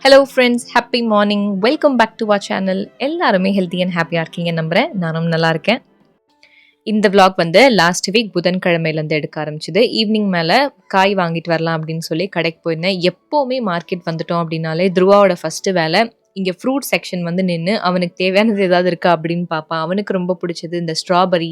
Hello friends, happy morning. Welcome back to our channel. எல்லாருமே healthy and ஹாப்பியாக இருக்கீங்க நம்புகிறேன். நானும் நல்லா இருக்கேன். இந்த vlog வந்து லாஸ்ட் வீக் புதன்கிழமையிலேருந்து எடுக்க ஆரம்பிச்சுது. ஈவினிங் மேலே காய் வாங்கிட்டு வரலாம் அப்படின்னு சொல்லி கடைக்கு போயிருந்தேன். எப்போவுமே மார்க்கெட் வந்துட்டோம் அப்படின்னாலே துருவாவோட ஃபஸ்ட்டு வேலை இங்கே ஃப்ரூட் செக்ஷன் வந்து நின்று அவனுக்கு தேவையானது ஏதாவது இருக்கா அப்படின்னு பார்ப்பான். அவனுக்கு ரொம்ப பிடிச்சது இந்த ஸ்ட்ராபெரி,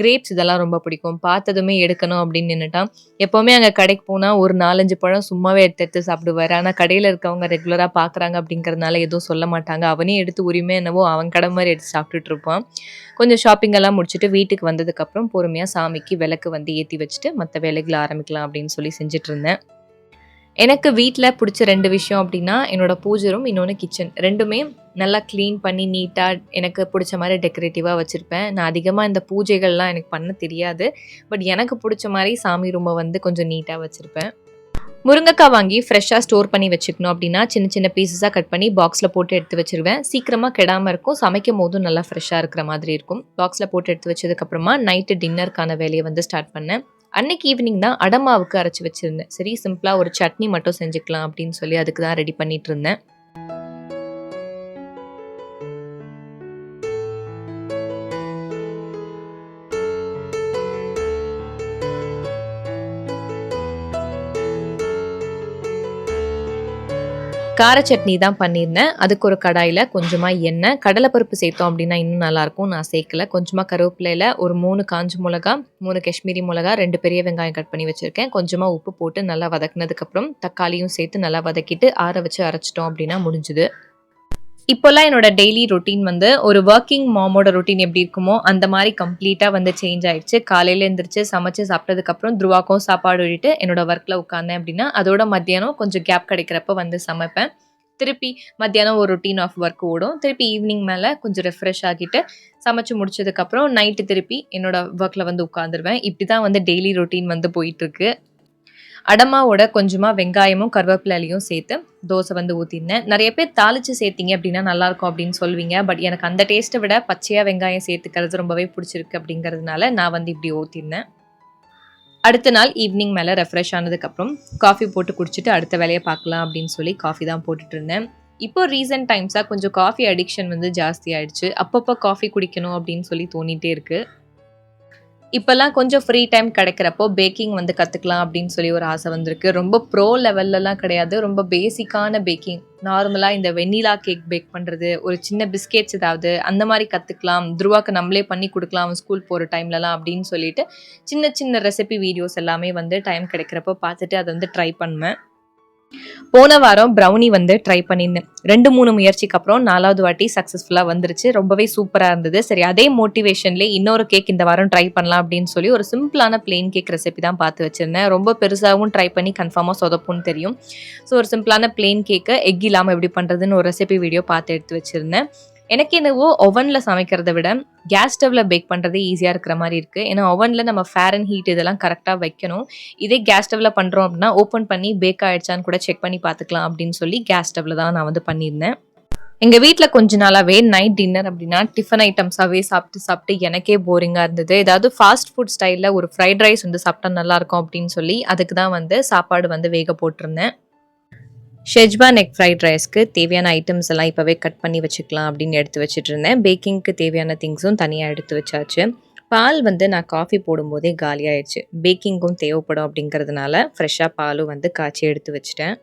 கிரேப்ஸ் இதெல்லாம் ரொம்ப பிடிக்கும். பார்த்ததுமே எடுக்கணும் அப்படின்னு நின்றுட்டான். எப்போவுமே அங்கே கடைக்கு போனால் ஒரு 4-5 பழம் சும்மாவே எடுத்து எடுத்து சாப்பிடுவார். ஆனால் கடையில் இருக்கவங்க ரெகுலராக பார்க்குறாங்க அப்படிங்கிறதுனால எதுவும் சொல்ல மாட்டாங்க. அவனே எடுத்து உரிமை என்னவோ அவன் கடை மாதிரி எடுத்து சாப்பிட்டுட்டு இருப்பான். கொஞ்சம் ஷாப்பிங் எல்லாம் முடிச்சுட்டு வீட்டுக்கு வந்ததுக்கப்புறம் பொறுமையாக சாமிக்கு விளக்கு வந்து ஏற்றி வச்சுட்டு மற்ற வேலைகளை ஆரம்பிக்கலாம் அப்படின்னு சொல்லி செஞ்சுட்டு இருந்தேன். எனக்கு வீட்டில் பிடிச்ச 2 விஷயம் அப்படின்னா என்னோட பூஜை ரூம், இன்னொன்று கிச்சன். ரெண்டுமே நல்லா க்ளீன் பண்ணி நீட்டாக எனக்கு பிடிச்ச மாதிரி டெக்கரேட்டிவாக வச்சுருப்பேன். நான் அதிகமாக இந்த பூஜைகள்லாம் எனக்கு பண்ண தெரியாது. பட் எனக்கு பிடிச்ச மாதிரி சாமி ரூமை வந்து கொஞ்சம் நீட்டாக வச்சுருப்பேன். முருங்கைக்காய் வாங்கி ஃப்ரெஷ்ஷாக ஸ்டோர் பண்ணி வச்சுக்கணும் அப்படின்னா சின்ன சின்ன பீசஸாக கட் பண்ணி பாக்ஸில் போட்டு எடுத்து வச்சுருவேன். சீக்கிரமாக கெடாமல் இருக்கும், சமைக்கும் போதும் நல்லா ஃப்ரெஷ்ஷாக இருக்கிற மாதிரி இருக்கும். பாக்ஸில் போட்டு எடுத்து வச்சதுக்கப்புறமா நைட்டு டின்னருக்கான வேலையை வந்து ஸ்டார்ட் பண்ணேன். அன்னைக்கு ஈவினிங் தான் அடமாவுக்கு அரைச்சி வச்சுருந்தேன். சரி சிம்பிளாக ஒரு சட்னி மட்டும் செஞ்சுக்கலாம் அப்படின்னு சொல்லி அதுக்கு தான் ரெடி பண்ணிட்டு இருந்தேன். கார சட்னி தான் பண்ணியிருந்தேன். அதுக்கு ஒரு கடாயில் கொஞ்சமாக எண்ணெய், கடலைப்பருப்பு சேர்த்தோம் அப்படின்னா இன்னும் நல்லாயிருக்கும். நான் சேர்க்கல. கொஞ்சமாக கருவேப்பிலையில் ஒரு 3 காஞ்ச மிளகா, 3 காஷ்மீரி மிளகா, 2 பெரிய வெங்காயம் கட் பண்ணி வச்சுருக்கேன். கொஞ்சமாக உப்பு போட்டு நல்லா வதக்குனதுக்கப்புறம் தக்காளியும் சேர்த்து நல்லா வதக்கிட்டு ஆற வச்சு அரைச்சிட்டோம் அப்படின்னா முடிஞ்சுது. இப்போல்லாம் என்னோட டெய்லி ரொட்டீன் வந்து ஒரு ஒர்க்கிங் மாமோட ரொட்டீன் எப்படி இருக்குமோ அந்த மாதிரி கம்ப்ளீட்டாக வந்து சேஞ்ச் ஆயிடுச்சு. காலையில் எழுந்திரிச்சு சமைச்சு சாப்பிட்டதுக்கப்புறம் துருவாக்கும் சாப்பாடு விட்டுட்டு என்னோட ஒர்க்கில் உட்காந்தேன் அப்படின்னா அதோட மத்தியானம் கொஞ்சம் கேப் கிடைக்கிறப்ப வந்து சமைப்பேன். திருப்பி மத்தியானம் ஒரு ரொட்டீன் ஆஃப் ஒர்க் ஓடும். திருப்பி ஈவினிங் மேலே கொஞ்சம் ரெஃப்ரெஷ் ஆகிட்டு சமைச்சு முடிச்சதுக்கப்புறம் நைட்டு திருப்பி என்னோட ஒர்க்கில் வந்து உட்காந்துருவேன். இப்படி தான் வந்து டெய்லி ரொட்டீன் வந்து போயிட்டுருக்கு. அடமாவோட கொஞ்சமாக வெங்காயமும் கருவேப்பிலையும் சேர்த்து தோசை வந்து ஊற்றிருந்தேன். நிறைய பேர் தாளித்து சேர்த்திங்க அப்படின்னா நல்லாயிருக்கும் அப்படின்னு சொல்வீங்க. பட் எனக்கு அந்த டேஸ்ட்டை விட பச்சையாக வெங்காயம் சேர்த்துக்கிறது ரொம்பவே பிடிச்சிருக்கு அப்படிங்கிறதுனால நான் வந்து இப்படி ஊற்றிருந்தேன். அடுத்த நாள் ஈவினிங் மேலே ரெஃப்ரெஷ் ஆனதுக்கப்புறம் காஃபி போட்டு குடிச்சிட்டு அடுத்த வேலையை பார்க்கலாம் அப்படின்னு சொல்லி காஃபி தான் போட்டுட்டு இருந்தேன். இப்போ ரீசெண்ட் டைம்ஸாக கொஞ்சம் காஃபி அடிக்ஷன் வந்து ஜாஸ்தி ஆயிடுச்சு. அப்பப்போ காஃபி குடிக்கணும் அப்படின்னு சொல்லி தோணிகிட்டே இருக்குது. இப்போல்லாம் கொஞ்சம் ஃப்ரீ டைம் கிடைக்கிறப்போ பேக்கிங் வந்து கற்றுக்கலாம் அப்படின்னு சொல்லி ஒரு ஆசை வந்திருக்கு. ரொம்ப ப்ரோ லெவல்லலாம் கிடையாது, ரொம்ப பேசிக்கான பேக்கிங். நார்மலாக இந்த வெண்ணிலா கேக் பேக் பண்ணுறது, ஒரு சின்ன பிஸ்கெட்ஸ் ஏதாவது அந்த மாதிரி கற்றுக்கலாம். துருவாக்கு நம்மளே பண்ணி கொடுக்கலாம் அவன் ஸ்கூல் போகிற டைம்லலாம் அப்படின்னு சொல்லிட்டு சின்ன சின்ன ரெசிபி வீடியோஸ் எல்லாமே வந்து டைம் கிடைக்கிறப்போ பார்த்துட்டு அதை வந்து ட்ரை பண்ணுவேன். போன வாரம் ப்ரௌனி வந்து ட்ரை பண்ணியிருந்தேன். 2-3 முயற்சிக்கு அப்புறம் 4வது வாட்டி சக்ஸஸ்ஃபுல்லாக வந்துருச்சு. ரொம்பவே சூப்பராக இருந்தது. சரி அதே மோட்டிவேஷன்லேயே இன்னொரு கேக் இந்த வாரம் ட்ரை பண்ணலாம் அப்படின்னு சொல்லி ஒரு சிம்பிளான பிளெயின் கேக் ரெசிபி தான் பார்த்து வச்சுருந்தேன். ரொம்ப பெருசாகவும் ட்ரை பண்ணி கன்ஃபார்மாக சொதப்புன்னு தெரியும். ஸோ ஒரு சிம்பிளான பிளெயின் கேக்கை எக் இல்லாமல் எப்படி பண்ணுறதுன்னு ஒரு ரெசிபி வீடியோ பார்த்து எடுத்து வச்சுருந்தேன். எனக்கு என்னவோ ஓவனில் சமைக்கிறத விட கேஸ் ஸ்டவ்வில் பேக் பண்ணுறதே ஈஸியாக இருக்கிற மாதிரி இருக்குது. ஏன்னா ஓவனில் நம்ம ஃபேர் அண்ட் ஹீட் இதெல்லாம் கரெக்டாக வைக்கணும். இதே கேஸ் ஸ்டவ்வில் பண்ணுறோம் அப்படின்னா ஓப்பன் பண்ணி பேக் ஆகிடுச்சான்னு கூட செக் பண்ணி பார்த்துக்கலாம் அப்படின்னு சொல்லி கேஸ் ஸ்டவ்வில் தான் நான் வந்து பண்ணியிருந்தேன். எங்கள் வீட்டில் கொஞ்ச நாளாகவே நைட் டின்னர் அப்படின்னா டிஃபன் ஐட்டம்ஸாகவே சாப்பிட்டு எனக்கே போரிங்காக இருந்தது. ஏதாவது ஃபாஸ்ட் ஃபுட் ஸ்டைலில் ஒரு ஃப்ரைட் ரைஸ் வந்து சாப்பிட்டா நல்லாயிருக்கும் அப்படின்னு சொல்லி அதுக்கு தான் வந்து சாப்பாடு வந்து வேக போட்டிருந்தேன். ஷெஜ்வான் எக் ஃப்ரைட் ரைஸ்க்கு தேவையான ஐட்டம்ஸ் எல்லாம் இப்போவே கட் பண்ணி வச்சுக்கலாம் அப்படின்னு எடுத்து வச்சுட்டு இருந்தேன். பேக்கிங்க்கு தேவையான திங்ஸும் தனியாக எடுத்து வச்சாச்சு. பால் வந்து நான் காஃபி போடும்போதே காலியாகிடுச்சு. பேக்கிங்கும் தேவைப்படும் அப்படிங்கிறதுனால ஃப்ரெஷ்ஷாக பாலும் வந்து காய்ச்சி எடுத்து வச்சுட்டேன்.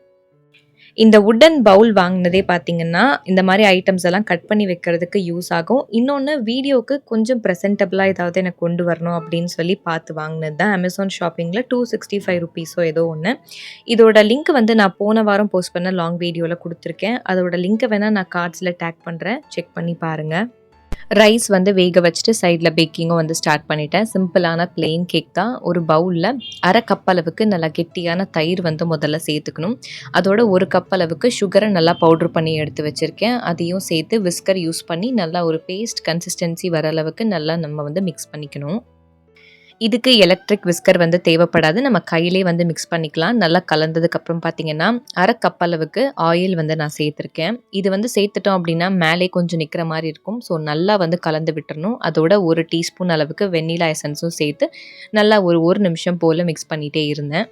இந்த வுட்டன் பவுல் வாங்கினதே பார்த்தீங்கன்னா இந்த மாதிரி ஐட்டம்ஸ் எல்லாம் கட் பண்ணி வைக்கிறதுக்கு யூஸ் ஆகும். இன்னொன்று வீடியோவுக்கு கொஞ்சம் ப்ரெசென்டபிளாக ஏதாவது எனக்கு கொண்டு வரணும் அப்படின்னு சொல்லி பார்த்து வாங்கினது தான். அமேசான் ஷாப்பிங்கில் 265 ருபீஸோ ஏதோ ஒன்று. இதோட லிங்க் வந்து நான் போன வாரம் போஸ்ட் பண்ண லாங் வீடியோவில் கொடுத்துருக்கேன். அதோட லிங்க்கை வேணால் நான் கார்ட்ஸில் டேக் பண்ணுறேன், செக் பண்ணி பாருங்கள். ரைஸ் வந்து வேக வச்சுட்டு சைடில் பேக்கிங்கும் வந்து ஸ்டார்ட் பண்ணிட்டேன். சிம்பிளான பிளெயின் கேக் தான். ஒரு பவுலில் 1/2 கப் அளவுக்கு நல்லா கெட்டியான தயிர் வந்து முதல்ல சேர்த்துக்கணும். அதோட 1 கப் அளவுக்கு சுகரை நல்லா பவுட்ரு பண்ணி எடுத்து வச்சுருக்கேன். அதையும் சேர்த்து விஸ்கர் யூஸ் பண்ணி நல்லா ஒரு பேஸ்ட் கன்சிஸ்டன்சி வர அளவுக்கு நல்லா நம்ம வந்து மிக்ஸ் பண்ணிக்கணும். இதுக்கு எலக்ட்ரிக் விஸ்கர் வந்து தேவைப்படாது, நம்ம கையிலே வந்து மிக்ஸ் பண்ணிக்கலாம். நல்லா கலந்ததுக்கப்புறம் பார்த்தீங்கன்னா 1/2 கப் அளவுக்கு ஆயில் வந்து நான் சேர்த்துருக்கேன். இது வந்து சேர்த்துட்டோம் அப்படின்னா மேலே கொஞ்சம் நிற்கிற மாதிரி இருக்கும். ஸோ நல்லா வந்து கலந்து விட்டுறணும். அதோட 1 டீஸ்பூன் அளவுக்கு வெண்ணிலா எசன்ஸும் சேர்த்து நல்லா ஒரு நிமிஷம் போல் மிக்ஸ் பண்ணிகிட்டே இருந்தேன்.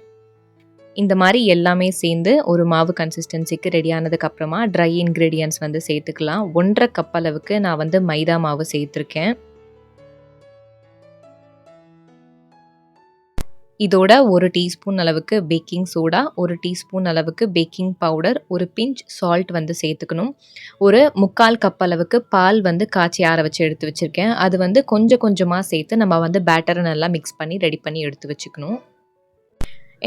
இந்த மாரி எல்லாமே சேர்ந்து ஒரு மாவு கன்சிஸ்டன்சிக்கு ரெடி ஆனதுக்கப்புறமா ட்ரை இன்கிரீடியன்ட்ஸ் வந்து சேர்த்துக்கலாம். 1 1/2 கப் அளவுக்கு நான் வந்து மைதா மாவு சேர்த்துருக்கேன். இதோட 1 டீஸ்பூன் அளவுக்கு பேக்கிங் சோடா, 1 டீஸ்பூன் அளவுக்கு பேக்கிங் பவுடர், ஒரு பிஞ்ச் சால்ட் வந்து சேர்த்துக்கணும். ஒரு 3/4 கப் அளவுக்கு பால் வந்து காய்ச்சி ஆற வச்சு எடுத்து வச்சிருக்கேன். அது வந்து கொஞ்சம் கொஞ்சமா சேர்த்து நம்ம வந்து பேட்டர நல்லா மிக்ஸ் பண்ணி ரெடி பண்ணி எடுத்து வச்சுக்கணும்.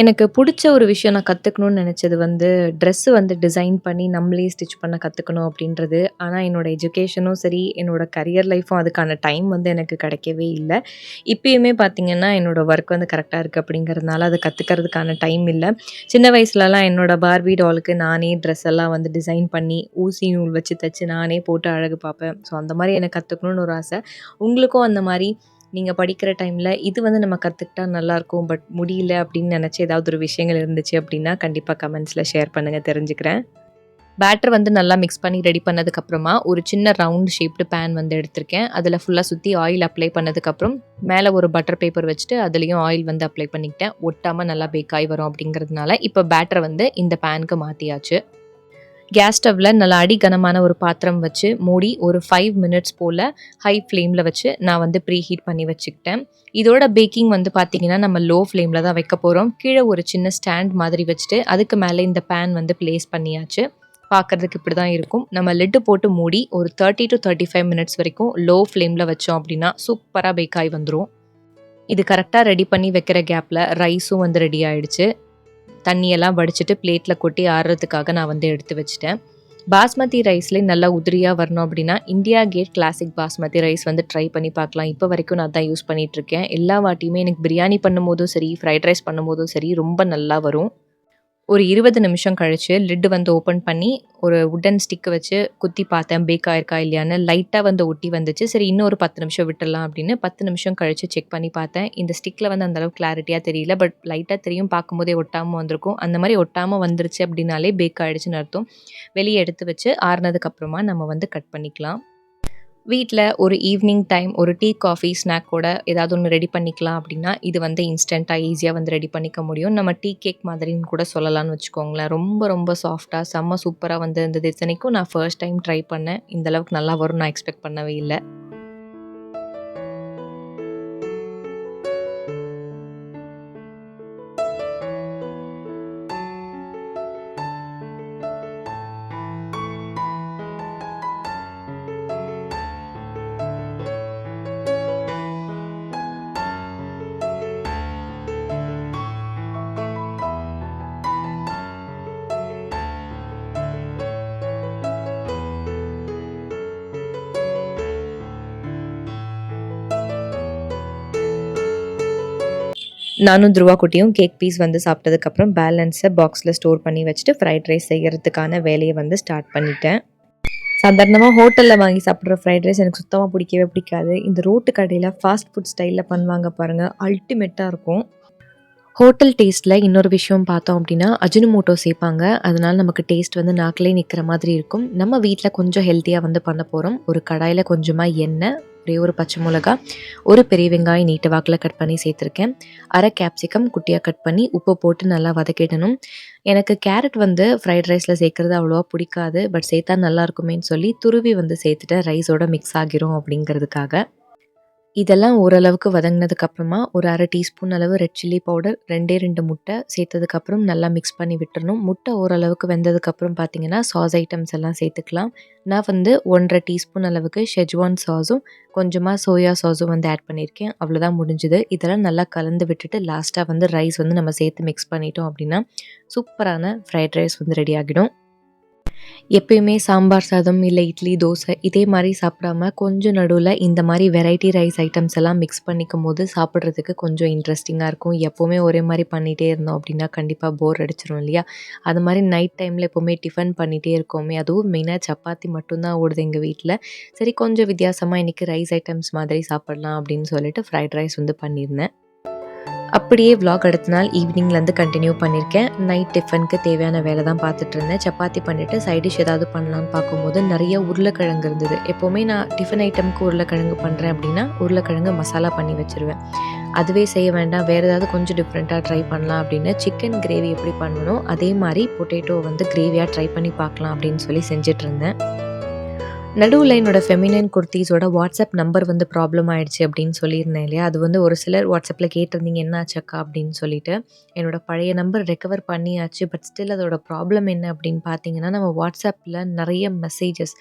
எனக்கு புடிச்ச ஒரு விஷயம் நான் கத்துக்கணும்னு நெனச்சது வந்து, ட்ரெஸ்ஸு வந்து டிசைன் பண்ணி நம்மளே ஸ்டிச் பண்ண கத்துக்கணும் அப்படின்றது. ஆனா என்னோட எஜுகேஷனும் சரி, என்னோட கரியர் லைஃப்பும் அதுக்கான டைம் வந்து எனக்கு கிடைக்கவே இல்ல. இப்பயுமே பார்த்தீங்கன்னா, என்னோட ஒர்க் வந்து கரெக்ட்டா இருக்கு அப்படிங்கிறதுனால, அத கத்துக்கிறதுக்கான டைம் இல்ல. சின்ன வயசுலலாம் என்னோட பார்பி டாலுக்கு நானே ட்ரெஸ் எல்லாம் வந்து டிசைன் பண்ணி, ஊசி நூல் வச்சு தச்சு நானே போட்டு அழகு பார்ப்பேன். ஸோ அந்த மாரி எனக்கு கத்துக்கணும்னு ஒரு ஆசை. உங்களுக்கும் அந்த மாரி நீங்க படிக்கிற டைம்ல, இது வந்து நம்ம கத்துக்கிட்டா நல்லாயிருக்கும். பட் முடியல அப்படின்னு நெனச்ச ஏதாவது ஒரு விஷயங்கள் இருந்துச்சு அப்படின்னா, கண்டிப்பா கமெண்ட்ஸ்ல ஷேர் பண்ணுங்க தெரிஞ்சுக்கிறேன். பேட்டர் வந்து நல்லா மிக்ஸ் பண்ணி ரெடி பண்ணதுக்கப்புறமா, ஒரு சின்ன ரவுண்ட் ஷேப்டு பேன் வந்து எடுத்திருக்கேன். அதில ஃபுல்லா சுத்தி ஆயில் அப்ளை பண்ணதுக்கப்புறம், மேல ஒரு பட்டர் பேப்பர் வச்சுட்டு, அதுலயும் ஆயில் வந்து அப்ளை பண்ணிக்கிட்டேன். ஒட்டாம நல்லா பேக் ஆயி வரும் அப்படிங்கிறதுனால, இப்ப பேட்டர வந்து இந்த பேனுக்கு மாத்தியாச்சு. கேஸ் ஸ்டவ்ல நல்லா அடி கனமான ஒரு பாத்திரம் வச்சு மூடி ஒரு 5 மினிட்ஸ் போல் ஹை ஃப்ளேமில் வச்சு நான் வந்து ப்ரீ ஹீட் பண்ணி வச்சுக்கிட்டேன். இதோட பேக்கிங் வந்து பார்த்தீங்கன்னா நம்ம லோ ஃப்ளேமில் தான் வைக்க போகிறோம். கீழே ஒரு சின்ன ஸ்டாண்ட் மாதிரி வச்சுட்டு அதுக்கு மேலே இந்த பேன் வந்து ப்ளேஸ் பண்ணியாச்சு. பார்க்குறதுக்கு இப்படி தான் இருக்கும். நம்ம லிட்டு போட்டு மூடி ஒரு 30 to 35 மினிட்ஸ் வரைக்கும் லோ ஃப்ளேமில் வச்சோம் அப்படின்னா சூப்பராக பேக் ஆகி வந்துடும். இது கரெக்டாக ரெடி பண்ணி வைக்கிற கேப்பில் ரைஸும் வந்து ரெடி ஆயிடுச்சு. தண்ணியெல்லாம் வடிச்சிட்டு பிளேட்ல கொட்டி ஆறுறதுக்காக நான் வந்து எடுத்து வச்சுட்டேன். பாஸ்மதி ரைஸ்லேயே நல்லா உதிரியா வரணும் அப்படின்னா, India Gate classic basmati rice வந்து ட்ரை பண்ணி பார்க்கலாம். இப்போ வரைக்கும் நான் அதான் யூஸ் பண்ணிட்டுருக்கேன். எல்லா வாட்டியுமே எனக்கு பிரியாணி பண்ணும்போதும் சரி, ஃப்ரைட் ரைஸ் பண்ணும்போதும் சரி ரொம்ப நல்லா வரும். ஒரு 20 நிமிஷம் கழிச்சு லிட் வந்து ஓப்பன் பண்ணி, ஒரு வுட்டன் ஸ்டிக் வச்சு குத்தி பார்த்தேன். பேக் ஆயிருக்கா இல்லையான்னு. லைட்டா வந்து ஒட்டி வந்துச்சு. சரி இன்னும் ஒரு 10 நிமிஷம் விட்டுறலாம் அப்படின்னு 10 நிமிஷம் கழிச்சு செக் பண்ணி பார்த்தேன். இந்த ஸ்டிக்ல வந்து அந்த அளவுக்கு கிளாரிட்டியா தெரியல. பட் லைட்டா தெரியும். பார்க்கும்போதே ஒட்டாம வந்திருக்கும். அந்த மாரி ஒட்டாம வந்துருச்சு அப்படின்னாலே பேக் ஆயிடுச்சுன்னு அர்த்தம். வெளிய எடுத்து வச்சு ஆறுனதுக்கு அப்புறமா நம்ம வந்து கட் பண்ணிக்கலாம். வீட்ல ஒரு ஈவினிங் டைம் ஒரு டீ, காஃபி, ஸ்நாக்கோட ஏதாவது ஒண்ணு ரெடி பண்ணிக்கலாம் அப்படின்னா, இது வந்து இன்ஸ்டன்ட்டா ஈஸியா வந்து ரெடி பண்ணிக்க முடியும். நம்ம டீ கேக் மாதிரின்னு கூட சொல்லலாம்னு வச்சுக்கோங்களேன். ரொம்ப ரொம்ப சாஃப்ட்டா செம்ம சூப்பரா வந்து இருந்தது. இத்தனைக்கும் நான் ஃபர்ஸ்ட் டைம் ட்ரை பண்ணேன். இந்த அளவுக்கு நல்லா வரும்னு நான் எக்ஸ்பெக்ட் பண்ணவே இல்ல. நானும் துருவா குட்டியும் கேக் பீஸ் வந்து சாப்பிட்டதுக்கப்புறம் பேலன்ஸை பாக்ஸில் ஸ்டோர் பண்ணி வச்சுட்டு ஃப்ரைட் ரைஸ் செய்யறதுக்கான வேலையை வந்து ஸ்டார்ட் பண்ணிட்டேன். சாதாரணமாக ஹோட்டலில் வாங்கி சாப்பிட்ற ஃப்ரைட் ரைஸ் எனக்கு சுத்தமாக பிடிக்கவே பிடிக்காது. இந்த ரோட்டு கடையில் ஃபாஸ்ட் ஃபுட் ஸ்டைலில் பண்ணுவாங்க பாருங்கள், அல்டிமேட்டாக இருக்கும். ஹோட்டல் டேஸ்ட்டில் இன்னொரு விஷயம் பார்த்தோம் அப்படின்னா அஜினோமோட்டோ சேர்ப்பாங்க. அதனால நமக்கு டேஸ்ட் வந்து நாக்கிலே நிற்கிற மாதிரி இருக்கும். நம்ம வீட்டில் கொஞ்சம் ஹெல்த்தியாக வந்து பண்ண போகிறோம். ஒரு கடாயில் கொஞ்சமாக எண்ணெய், ஒரே ஒரு பச்சை மிளகா, ஒரு பெரிய வெங்காயம் நீட்ட வாக்கில் கட் பண்ணி சேர்த்துருக்கேன். அரை கேப்சிகம் குட்டியாக கட் பண்ணி உப்பு போட்டு நல்லா வதக்கிடணும். எனக்கு கேரட் வந்து ஃப்ரைட் ரைஸில் சேர்க்குறது அவ்வளோவா பிடிக்காது. பட் சேர்த்தா நல்லா இருக்குமேன்னு சொல்லி துருவி வந்து சேர்த்துட்டேன். ரைஸோட மிக்ஸ் ஆகிரும் அப்படிங்கிறதுக்காக. இதெல்லாம் ஓரளவுக்கு வதங்கினதுக்கப்புறமா ஒரு அரை டீஸ்பூன் அளவு ரெட் சில்லி பவுடர், 2 முட்டை சேர்த்ததுக்கப்புறம் நல்லா மிக்ஸ் பண்ணி விட்டுறணும். முட்டை ஓரளவுக்கு வெந்ததுக்கப்புறம் பார்த்தீங்கன்னா சாஸ் ஐட்டம்ஸ் எல்லாம் சேர்த்துக்கலாம். நான் வந்து 1 1/2 டீஸ்பூன் அளவுக்கு ஷெஜ்வான் சாஸும் கொஞ்சமாக சோயா சாஸும் வந்து ஆட் பண்ணியிருக்கேன். அவ்வளோதான் முடிஞ்சுது. இதெல்லாம் நல்லா கலந்து விட்டுட்டு லாஸ்ட்டாக வந்து ரைஸ் வந்து நம்ம சேர்த்து மிக்ஸ் பண்ணிட்டோம் அப்படின்னா சூப்பரான ஃப்ரைட் ரைஸ் வந்து ரெடி ஆகிடும். எப்பயுமே சாம்பார் சாதம் இல்லை இட்லி, தோசை இதே மாதிரி சாப்பிடாம கொஞ்சம் நடுவில் இந்த மாதிரி வெரைட்டி ரைஸ் ஐட்டம்ஸ் எல்லாம் மிக்ஸ் பண்ணிக்கும் போது சாப்பிட்றதுக்கு கொஞ்சம் இன்ட்ரெஸ்டிங்காக இருக்கும். எப்போவுமே ஒரே மாதிரி பண்ணிகிட்டே இருந்தோம் அப்படின்னா கண்டிப்பாக போர் அடிச்சிரும் இல்லையா? அது மாதிரி நைட் டைமில் எப்போவுமே டிஃபன் பண்ணிகிட்டே இருக்கோமே, அதுவும் மெயினாக சப்பாத்தி மட்டும்தான் ஓடுது எங்கள் வீட்டில். சரி கொஞ்சம் வித்தியாசமாக இன்றைக்கி ரைஸ் ஐட்டம்ஸ் மாதிரி சாப்பிட்லாம் அப்படின்னு சொல்லிட்டு ஃப்ரைட் ரைஸ் வந்து பண்ணியிருந்தேன். அப்படியே விலாக் அடுத்த நாள் ஈவினிங்லேருந்து கண்டினியூ பண்ணியிருக்கேன். நைட் டிஃபனுக்கு தேவையான வேலை தான் பார்த்துட்டு இருந்தேன். சப்பாத்தி பண்ணிவிட்டு சைட் டிஷ் ஏதாவது பண்ணலான்னு பார்க்கும்போது நிறைய உருளைக்கிழங்கு இருந்தது. எப்போவுமே நான் டிஃபன் ஐட்டமுக்கு உருளைக்கிழங்கு பண்ணுறேன் அப்படின்னா உருளைக்கிழங்கு மசாலா பண்ணி வச்சுருவேன். அதுவே செய்ய வேண்டாம், வேறு ஏதாவது கொஞ்சம் டிஃப்ரெண்ட்டாக ட்ரை பண்ணலாம் அப்படின்னு சிக்கன் கிரேவி எப்படி பண்ணணும் அதே மாதிரி பொட்டேட்டோ வந்து கிரேவியாக ட்ரை பண்ணி பார்க்கலாம் அப்படின்னு சொல்லி செஞ்சிட்ருந்தேன். நடுவில் என்னோடய ஃபெமினைன் குர்த்தீஸோட வாட்ஸ்அப் நம்பர் வந்து ப்ராப்ளம் ஆயிடுச்சு அப்படின்னு சொல்லியிருந்தேன் இல்லையா? அது வந்து ஒரு சிலர் வாட்ஸ்அப்பில் கேட்டிருந்தீங்க என்ன ஆச்சு அக்கா அப்படின்னு சொல்லிட்டு. என்னோடய பழைய நம்பர் ரெக்கவர் பண்ணியாச்சு. பட் ஸ்டில் அதோட ப்ராப்ளம் என்ன அப்படின்னு பார்த்தீங்கன்னா, நம்ம வாட்ஸ்அப்பில் நிறைய மெசேஜஸ்,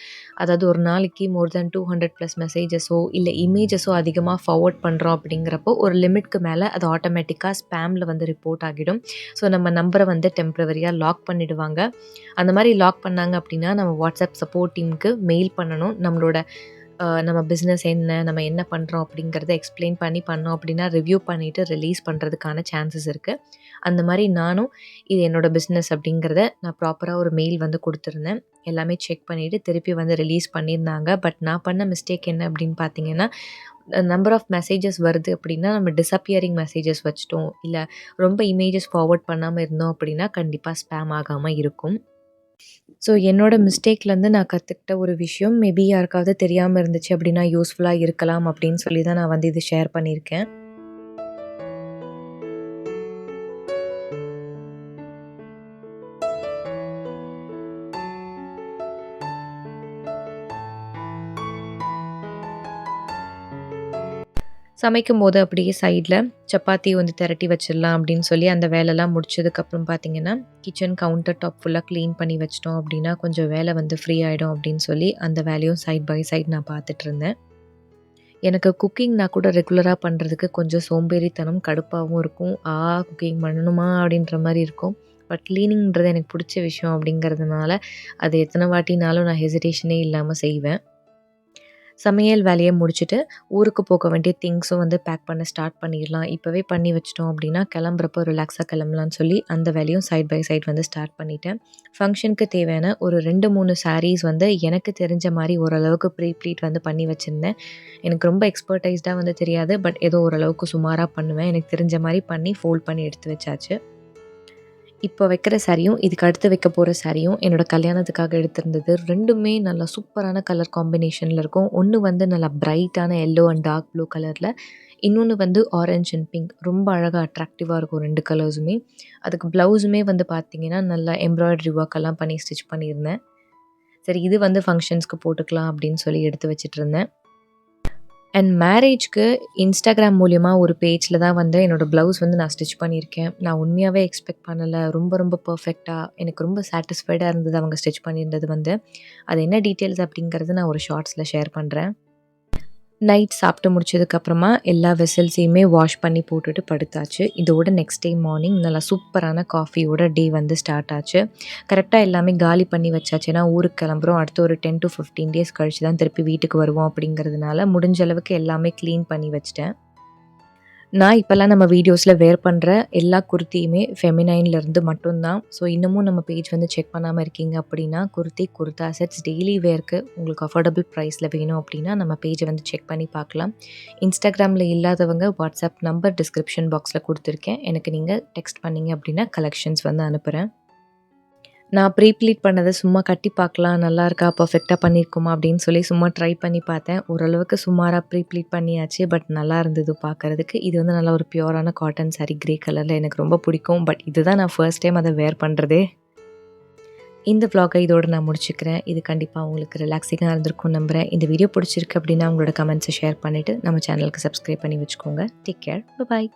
அதாவது ஒரு நாளைக்கு மோர் தென் 200+ மெசேஜஸோ இல்லை இமேஜஸோ அதிகமாக ஃபார்வர்ட் பண்ணுறோம் அப்படிங்கிறப்போ ஒரு லிமிட்க்கு மேலே அது ஆட்டோமேட்டிக்காக ஸ்பேமில் வந்து ரிப்போர்ட் ஆகிடும். ஸோ நம்ம நம்பரை வந்து டெம்ப்ரவரியாக லாக் பண்ணிவிடுவாங்க. அந்த மாதிரி லாக் பண்ணாங்க அப்படின்னா நம்ம வாட்ஸ்அப் சப்போர்ட் டீமுக்கு மெயில் பண்ணணும். நம்ம பிஸ்னஸ் என்ன, நம்ம என்ன பண்ணுறோம் அப்படிங்கிறத எக்ஸ்பிளைன் பண்ணி பண்ணோம் அப்படின்னா ரிவ்யூ பண்ணிவிட்டு ரிலீஸ் பண்ணுறதுக்கான சான்சஸ் இருக்குது. அந்த மாதிரி நானும் இது என்னோடய பிஸ்னஸ் அப்படிங்கிறத நான் ப்ராப்பராக ஒரு மெயில் வந்து கொடுத்துருந்தேன். எல்லாமே செக் பண்ணிவிட்டு திருப்பி வந்து ரிலீஸ் பண்ணியிருந்தாங்க. பட் நான் பண்ண மிஸ்டேக் என்ன அப்படின்னு பார்த்தீங்கன்னா, நம்பர் ஆஃப் மெசேஜஸ் வருது அப்படின்னா நம்ம டிஸப்பியரிங் மெசேஜஸ் வச்சுட்டோம், இல்லை ரொம்ப இமேஜஸ் ஃபார்வர்ட் பண்ணாமல் இருந்தோம் அப்படின்னா கண்டிப்பாக ஸ்பேம் ஆகாமல் இருக்கும். ஸோ என்னோட மிஸ்டேக்லேருந்து நான் கற்றுக்கிட்ட ஒரு விஷயம் மேபி யாருக்காவது தெரியாமல் இருந்துச்சு அப்படின்னா யூஸ்ஃபுல்லாக இருக்கலாம் அப்படின்னு சொல்லி தான் நான் வந்து இது ஷேர் பண்ணியிருக்கேன். சமைக்கும்போது அப்படியே சைடில் சப்பாத்தி வந்து திரட்டி வச்சிடலாம் அப்படின்னு சொல்லி அந்த வேலைலாம் முடிச்சதுக்கப்புறம் பார்த்தீங்கன்னா, கிச்சன் கவுண்டர் டாப் ஃபுல்லாக க்ளீன் பண்ணி வச்சிட்டோம் அப்படின்னா கொஞ்சம் வேலை வந்து ஃப்ரீ ஆகிடும் அப்படின்னு சொல்லி அந்த வேலையும் சைட் பை சைட் நான் பார்த்துட்ருந்தேன். எனக்கு குக்கிங்னா கூட ரெகுலராக பண்ணுறதுக்கு கொஞ்சம் சோம்பேறித்தனம், கடுப்பாகவும் இருக்கும். குக்கிங் பண்ணணுமா அப்படின்ற மாதிரி இருக்கும். பட் க்ளீனிங்கிறது எனக்கு பிடிச்ச விஷயம் அப்படிங்கிறதுனால அது எத்தனை வாட்டினாலும் நான் ஹெசிடேஷனே இல்லாமல் செய்வேன். சமையல் வேலையை முடிச்சுட்டு ஊருக்கு போக வேண்டிய திங்ஸும் வந்து பேக் பண்ண ஸ்டார்ட் பண்ணிடலாம். இப்போவே பண்ணி வச்சிட்டோம் அப்படின்னா கிளம்புறப்போ ரிலாக்ஸாக கிளம்பலான்னு சொல்லி அந்த வேலையும் சைட் பை சைட் வந்து ஸ்டார்ட் பண்ணிட்டேன். ஃபங்க்ஷனுக்கு தேவையான ஒரு 2-3 சாரீஸ் வந்து எனக்கு தெரிஞ்ச மாதிரி ஓரளவுக்கு ப்ளீட் வந்து பண்ணி வச்சுருந்தேன். எனக்கு ரொம்ப எக்ஸ்பர்டைஸ்டாக வந்து தெரியாது. பட் ஏதோ ஓரளவுக்கு சுமாராக பண்ணுவேன். எனக்கு தெரிஞ்ச மாதிரி பண்ணி ஃபோல்ட் பண்ணி எடுத்து வச்சாச்சு. இப்போ வைக்கிற சாரியும் இதுக்கு அடுத்து வைக்க போகிற சாரியும் என்னோடய கல்யாணத்துக்காக எடுத்திருந்தது. 2மே நல்லா சூப்பரான கலர் காம்பினேஷனில் இருக்கும். ஒன்று வந்து நல்லா பிரைட்டான எல்லோ அண்ட் டார்க் ப்ளூ கலரில், இன்னொன்று வந்து ஆரஞ்ச் அண்ட் பிங்க். ரொம்ப அழகாக அட்ராக்டிவாக இருக்கும் 2 கலர்ஸுமே. அதுக்கு ப்ளவுஸுமே வந்து பார்த்திங்கன்னா நல்லா எம்ப்ராய்டரி ஒர்க்கெல்லாம் பண்ணி ஸ்டிச் பண்ணியிருந்தேன். சரி இது வந்து ஃபங்க்ஷன்ஸ்க்கு போட்டுக்கலாம் அப்படின்னு சொல்லி எடுத்து வச்சிட்ருந்தேன். அண்ட் மேரேஜ்க்கு இன்ஸ்டாகிராம் மூலியமா ஒரு பேஜில் தான் வந்து என்னோடய ப்ளவுஸ் வந்து நான் ஸ்டிச் பண்ணியிருக்கேன். நான் உண்மையாகவே எக்ஸ்பெக்ட் பண்ணலை. ரொம்ப ரொம்ப பர்ஃபெக்டாக எனக்கு ரொம்ப சாட்டிஸ்ஃபைடாக இருந்தது அவங்க ஸ்டிச் பண்ணியிருந்தது வந்து. அது என்ன டீட்டெயில்ஸ் அப்படிங்கிறது நான் ஒரு ஷார்ட்ஸில் ஷேர் பண்ணுறேன். நைட் சாப்பிட்டு முடிச்சதுக்கப்புறமா எல்லா வெசல்ஸையுமே வாஷ் பண்ணி போட்டுட்டு படுத்தாச்சு. இதோட நெக்ஸ்ட் டே மார்னிங் நல்லா சூப்பரான காஃபியோட டே வந்து ஸ்டார்ட் ஆச்சு. கரெக்டாக எல்லாமே காலி பண்ணி வச்சாச்சு. ஏன்னா ஊருக்கு கிளம்புறோம். அடுத்து ஒரு 10 to 15 டேஸ் கழிச்சு தான் திருப்பி வீட்டுக்கு வருவோம் அப்படிங்கிறதுனால முடிஞ்ச அளவுக்கு எல்லாமே க்ளீன் பண்ணி வச்சுட்டேன். நான் இப்போல்லாம் நம்ம வீடியோஸில் வேர் பண்ணுற எல்லா குர்த்தியுமே ஃபெமினைன்லேருந்து மட்டும்தான். ஸோ இன்னமும் நம்ம பேஜ் வந்து செக் பண்ணாமல் இருக்கீங்க அப்படின்னா குர்தா செட்ஸ் டெய்லி வேர்க்கு உங்களுக்கு அஃபோர்டபுள் ப்ரைஸில் வேணும் அப்படின்னா நம்ம பேஜை வந்து செக் பண்ணி பார்க்கலாம். இன்ஸ்டாகிராமில் இல்லாதவங்க வாட்ஸ்அப் நம்பர் டிஸ்கிரிப்ஷன் பாக்ஸில் கொடுத்துருக்கேன். எனக்கு நீங்கள் டெக்ஸ்ட் பண்ணிங்க அப்படின்னா கலெக்ஷன்ஸ் வந்து அனுப்புகிறேன். நான் ப்ளீட் பண்ணதை சும்மா கட்டி பார்க்கலாம், நல்லா இருக்கா, பர்ஃபெக்டாக பண்ணியிருக்குமா அப்படின்னு சொல்லி சும்மா ட்ரை பண்ணி பார்த்தேன். ஓரளவுக்கு சுமாராக ப்ளீட் பண்ணியாச்சு. பட் நல்லா இருந்தது பார்க்குறதுக்கு. இது வந்து நல்லா ஒரு பியூரான காட்டன் சாரீ கிரே கலரில் எனக்கு ரொம்ப பிடிக்கும். பட் இதுதான் நான் ஃபர்ஸ்ட் டைம் அதை வேர் பண்ணுறதே. இந்த விலாகை இதோடு நான் முடிச்சுக்கிறேன். இது கண்டிப்பாக உங்களுக்கு ரிலாக்ஸிங்காக இருந்திருக்கும் நம்புகிறேன். இந்த வீடியோ பிடிச்சிருக்கு அப்படின்னா உங்களோட கமெண்ட்ஸை ஷேர் பண்ணிவிட்டு நம்ம சேனலுக்கு சப்ஸ்கிரைப் பண்ணி வச்சுக்கோங்க. Take care. பாய்.